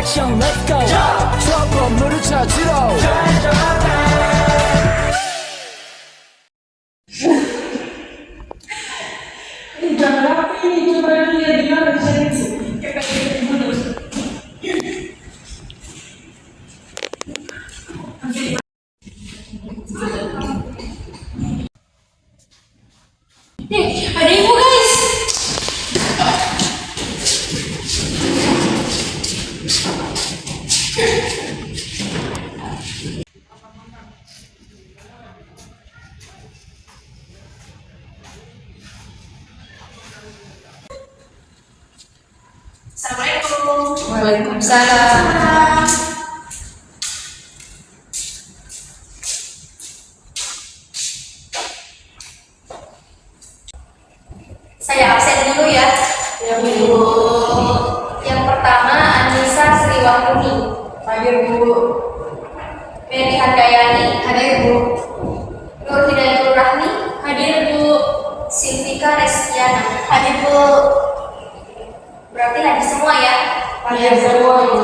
액션 let's go 저 건물을 찾으러 Jangan apa ini, coba lihat di mana saya itu. Nih, ada ibu guys. Assalamualaikum. Waalaikumsalam. Saya absen dulu ya. Ya, Bu. Yang pertama Anissa Sriwakuni. Hadir, Bu. Mary Handayani. Hadir, Bu. Nur Hidayatul Rahmi. Hadir, Bu. Silvika Restiana. Hadir, Bu. Berarti hadir semua ya. Hadir semua, Bu.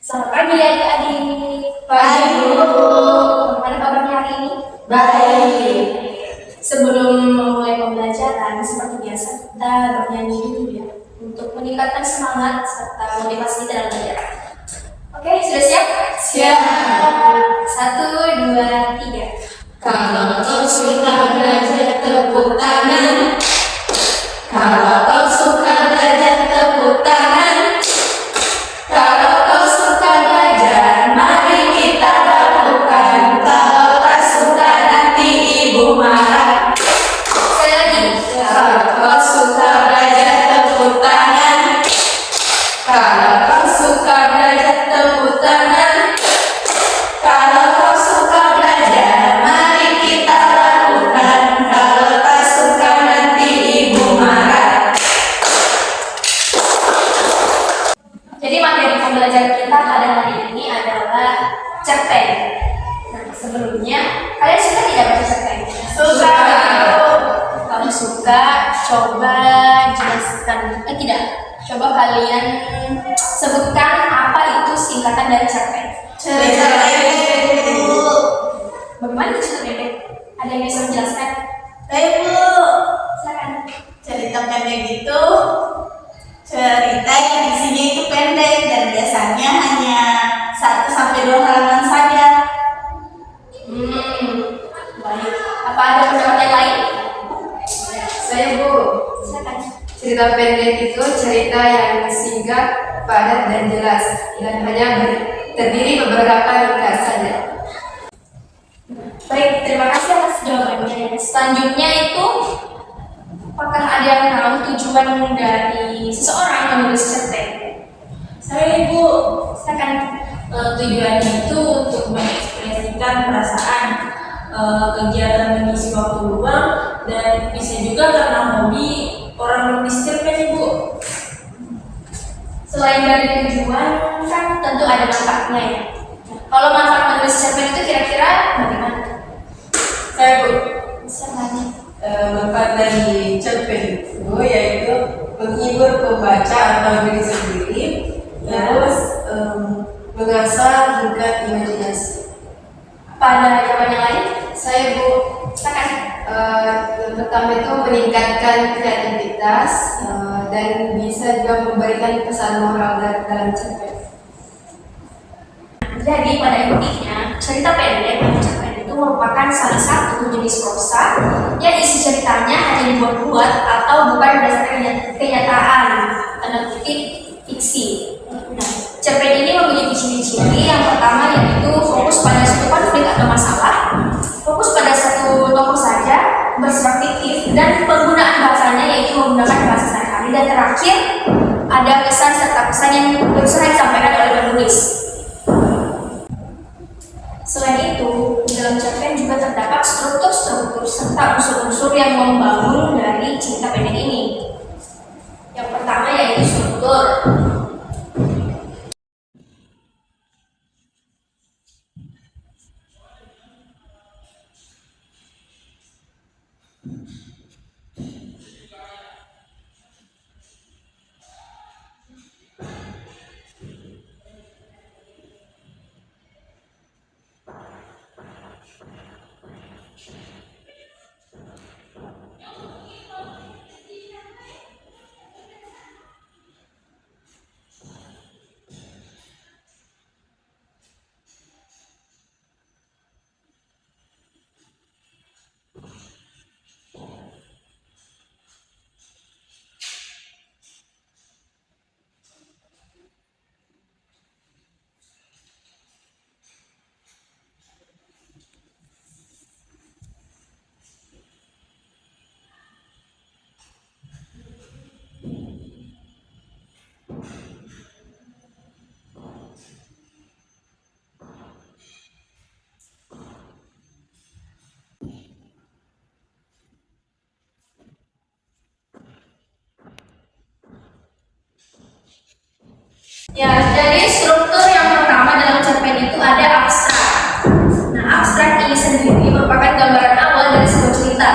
Selamat pagi adik-adik. Pagi, Bu. Bagaimana kabarnya hari ini? Baik. Sebelum memulai pembelajaran, seperti biasa kita bernyanyi dulu ya, untuk meningkatkan semangat serta motivasi dalam belajar. Oke, sudah siap? Siap. 1, 2, 3. Kalau kau suka belajar tepuk tangan. Kalau kau suka belajar tepuk tangan. Kalau kau suka belajar, mari kita lakukan. Kalau tak suka nanti ibu marah. Sekali lagi. Kalau kau suka belajar tepuk tangan. Kalau kau suka belajar tepuk tangan. Kalau kau suka belajar, mari kita lakukan. Kalau tak suka nanti ibu marah. Jadi materi pembelajaran kita pada hari ini adalah cerpen. Nah, sebelumnya kalian suka tidak baca cerpen? Suka. Kalau suka, coba jelaskan. Tidak. Coba kalian sebutkan apa itu singkatan dari cerpen. Cerita pendek, Bu. Bagaimana itu cerita pendek? Ada yang bisa menjelaskan? Baik, Bu. Silakan. Cerita pendek itu cerita yang isinya itu pendek dan biasanya hanya 1 sampai 2 halaman saja. Baik. Apa ada pendapat yang lain? Saya, Bu. Silakan. Cerita pendek itu cerita yang singkat, padat dan jelas, dan hanya terdiri beberapa ringkas saja. Baik, terima kasih atas jawabannya. Selanjutnya itu, apakah ada yang tahu tujuan dari seseorang menulis cerpen? Saya Ibu. Silakan. Tujuannya itu untuk mengekspresikan perasaan, kegiatan mengisi waktu luang, dan bisa juga karena hobi orang menulis cerpen, Ibu. Selain dari tujuan, kan tentu ada manfaatnya ya. Kalau manfaat menulis cerpen itu kira-kira bagaimana? Saya, Bu. Silakan. Manfaat dari cerpen itu yaitu menghibur pembaca atau diri sendiri, terus mengasah tingkat imajinasi. Apa ada jawaban yang lain? Saya, Bu. Silakan. Yang pertama itu meningkatkan kreativitas dan bisa juga memberikan pesan moral dalam cerpen. Jadi pada intinya cerita pendek atau cerpen itu merupakan salah satu jenis prosa yang isi ceritanya hanya dibuat-buat atau bukan berdasarkan kenyataan, tanda kutip fiksi. Nah, cerpen ini memiliki ciri-ciri yang pertama yaitu fokus pada satu konflik atau masalah, fokus pada satu tokoh saja, bersifat fiktif, dan penggunaan bahasanya yaitu menggunakan bahasa sehari-hari, dan terakhir ada kesan serta pesan yang berusaha disampaikan oleh penulis. Selain itu, di dalam cerpen juga terdapat struktur-struktur serta unsur-unsur yang membangun dari cerita pendek ini. Yang pertama yaitu struktur. Ya, jadi struktur yang pertama dalam cerpen itu ada abstrak. Nah, abstrak ini sendiri merupakan gambaran awal dari sebuah cerita.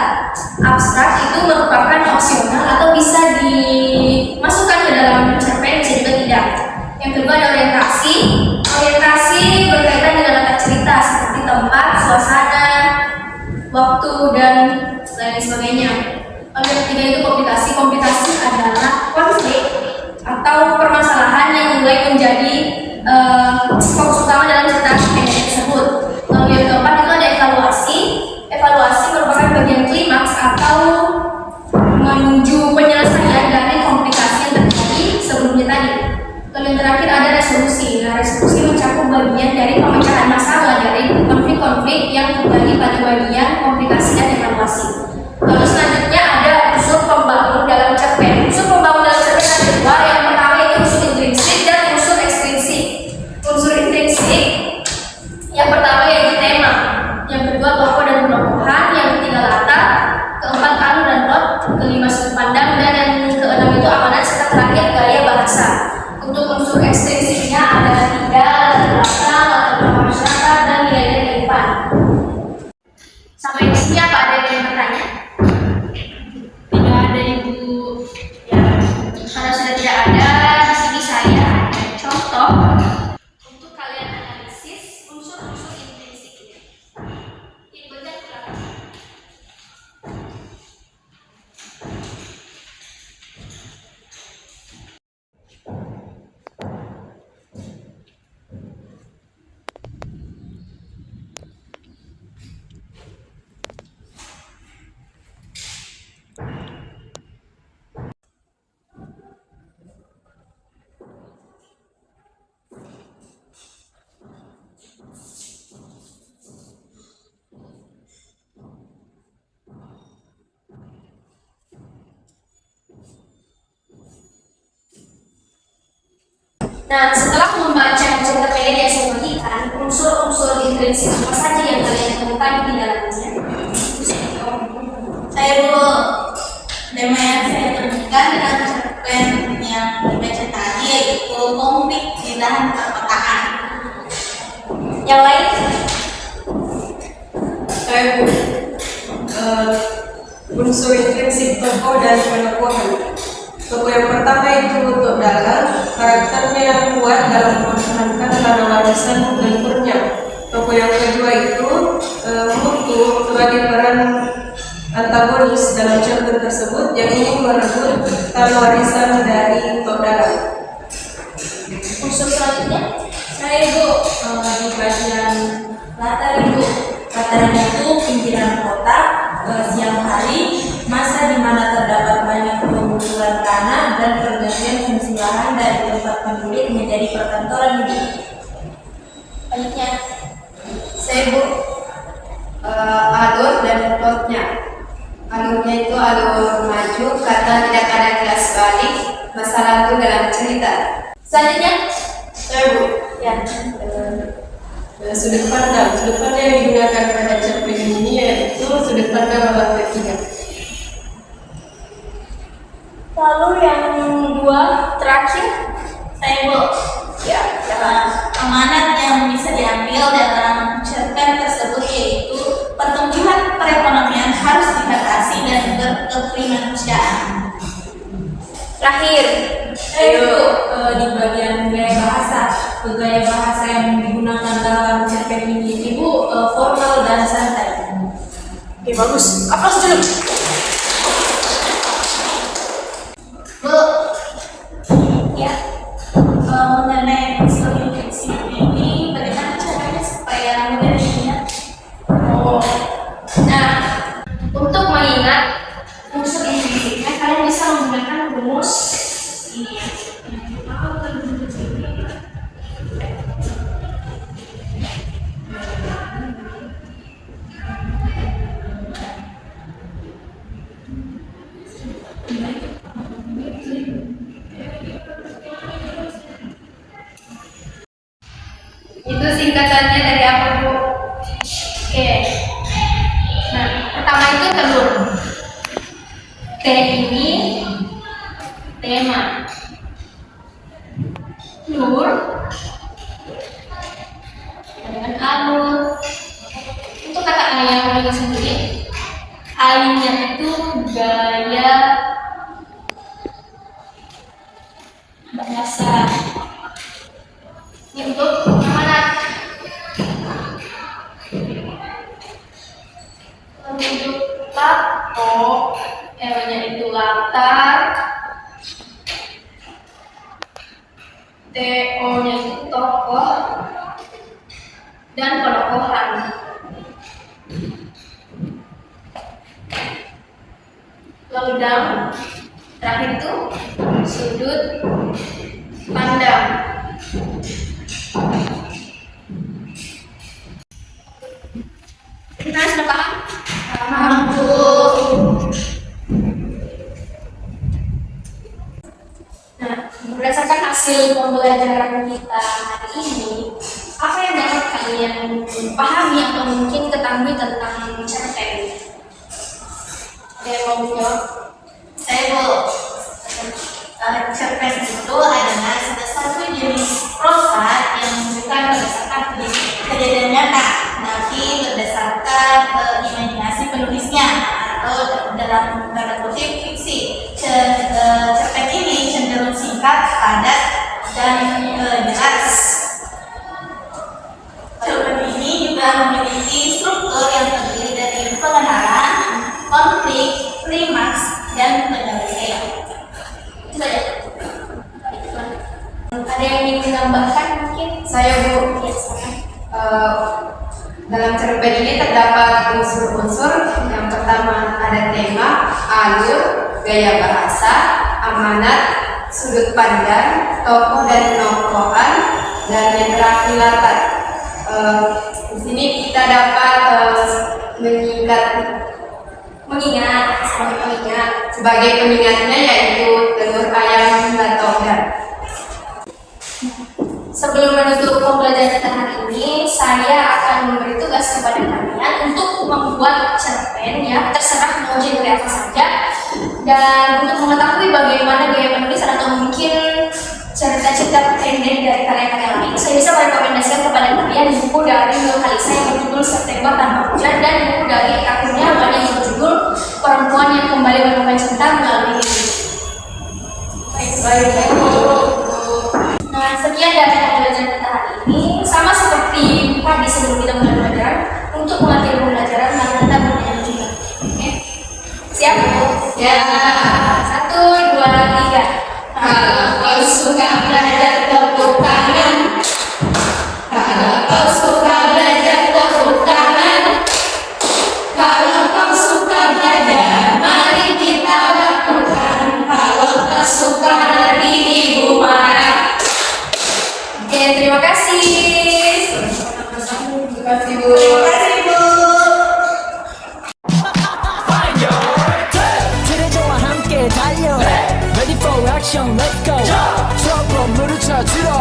Abstrak itu merupakan opsional atau bisa dimasukkan ke dalam cerpen, bisa juga tidak. Yang kedua ada orientasi. Orientasi berkaitan dengan latar cerita seperti tempat, suasana, waktu, dan lain sebagainya. Lalu yang ketiga itu komplikasi. Komplikasi adalah konflik atau permasalahan yang mulai menjadi fokus utama dalam cerita pendek tersebut. Lalu yang keempat itu ada evaluasi. Evaluasi merupakan bagian klimaks atau menuju penyelesaian dari komplikasi yang terjadi sebelumnya tadi. Lalu yang terakhir ada resolusi. Nah, resolusi mencakup bagian dari pemecahan masalah dari konflik-konflik yang terjadi pada bagian komplikasi dan evaluasi. Lalu selanjutnya ada unsur pembangun dalam cerpen. Unsur pembangun dalam cerpen ada dua. Yang pertama itu unsur intrinsik dan unsur ekstrinsik. Unsur intrinsik yang pertama yaitu tema, yang kedua tokoh dan penemuhan, yang ketiga latar, keempat alur dan plot, kelima sudut pandang, dan yang keenam itu amanat, serta terakhir gaya bahasa. Untuk unsur ekstrinsiknya ada tiga: latar belakang, latar belakang masyarakat, dan nilai-nilai kehidupan. Sampai di sini apa ada yang bertanya? Tidak ada Ibu. Ya, kalau sudah tidak ada, di sini saya ada contoh untuk kalian analisis unsur-unsur intrinsiknya. Ini bagian belakang. Nah, setelah membaca cerita pendek yang saya bagikan, unsur-unsur intrinsik apa saja yang kalian temukan di dalamnya? Saya dulu tema yang saya temukan dalam cerpen yang dibaca tadi yaitu konflik di lahan perkotaan. Yang lain? Saya unsur intrinsik tokoh dan penemuan. Tokoh yang pertama itu untuk dalam, karakternya yang kuat dalam mempertahankan tanah warisan leluhurnya. Tokoh yang kedua itu Mutu sebagai peran antagonis dalam cerpen tersebut yang ingin merebut tanah warisan dari Tok Dalam. Unsur selanjutnya? Saya Ibu di bagian latar Ibu. Latarnya itu pinggiran kota, siang hari, masa di mana terdapat banyak penggusuran tanah dan pergantian fungsi lahan dari tempat pendulik menjadi perkantoran Ibu. Selanjutnya, Saya Bu, alur dan plotnya. Alurnya itu alur maju karena tidak ada kelas balik masa lalu dalam cerita. selanjutnya, Saya Bu, ya. sudut pandang yang digunakan pada cerpen ini yaitu sudut pandang orang ketiga. Lalu yang dua terakhir, Saya Bu, ya. amanat yang bisa diambil dalam cerpen tersebut yaitu pertumbuhan perekonomian harus dibatasi dan berkemanusiaan. Terakhir, Ibu di bagian gaya bahasa. Gaya bahasa yang digunakan dalam cerpen ini Ibu formal dan santai. oke bagus. Aplaus dulu. Bu, Ya. mengenai unsur intrinsik ini bagaimana caranya supaya mudah diingat? Oh. Nah, untuk mengingat unsur intrinsiknya, kalian bisa menggunakan rumus ini ya. Itu singkatannya dari apa, Bu? Oke. Nah, pertama itu telur. T ini tema. Lu itu gaya bahasa. Ini untuk amanat. Untuk tato, L-nya itu latar, TO-nya itu tokoh dan penokohan. Lalu terakhir itu sudut pandang. Kita sudah paham? Paham, Bu. Nah, berdasarkan hasil pembelajaran kita hari ini, apa yang dapat kalian pahami atau mungkin ketahui tentang cerpen? Ada yang mau jawab? Saya Bu, cerpen itu adalah salah satu jenis prosa yang bukan berdasarkan kejadian nyata, tapi berdasarkan imajinasi penulisnya atau dalam tanda kutip fiksi. Cerpen ini cenderung singkat, padat, dan jelas. Cerpen ini juga memiliki struktur yang terdiri dari pengenalan, konflik, klimaks, dan penyelesaian. Itu saja. Ada yang ingin menambahkan mungkin? Saya, Bu. Ya, silakan. Dalam cerpen ini terdapat unsur-unsur. Yang pertama ada tema, alur, gaya bahasa, amanat, sudut pandang, tokoh dan penokohan, dan yang terakhir latar. Di sini kita dapat mengingat sebagai pengingatnya yaitu telur ayam batokdan. Sebelum menutup pembelajaran kita hari ini, saya akan memberi tugas kepada kalian untuk membuat cerpen ya, terserah mau genre apa saja. Dan untuk mengetahui bagaimana gaya penulisan atau mungkin cerita-cerita pendek dari karya-karya lain, saya bisa merekomendasikan kepada kalian buku dari Nur Kalisa yang berjudul September Tanpa Hujan dan buku dari akunnya yang berjudul Perempuan yang Kembali Menemukan Cinta Melalui Mimpi. Baik. Nah, sekian dari pembelajaran kita hari ini. Sama seperti tadi sebelum kita mulai belajar, untuk mengakhiri pembelajaran, mari kita bernyanyi juga. Oke? Siap, Bu? Ya. 1, 2, 3. Kalau kau suka belajar tepuk tangan. Kalau kau suka belajar tepuk tangan. Kalau kau suka belajar, mari kita lakukan. Kalau kau suka nanti ibu marah. Oke, terima kasih. Terima kasih, Bu. Terima kasih Bu. 그대와 함께 달려 Ready for action let's go 저 건물을 찾으러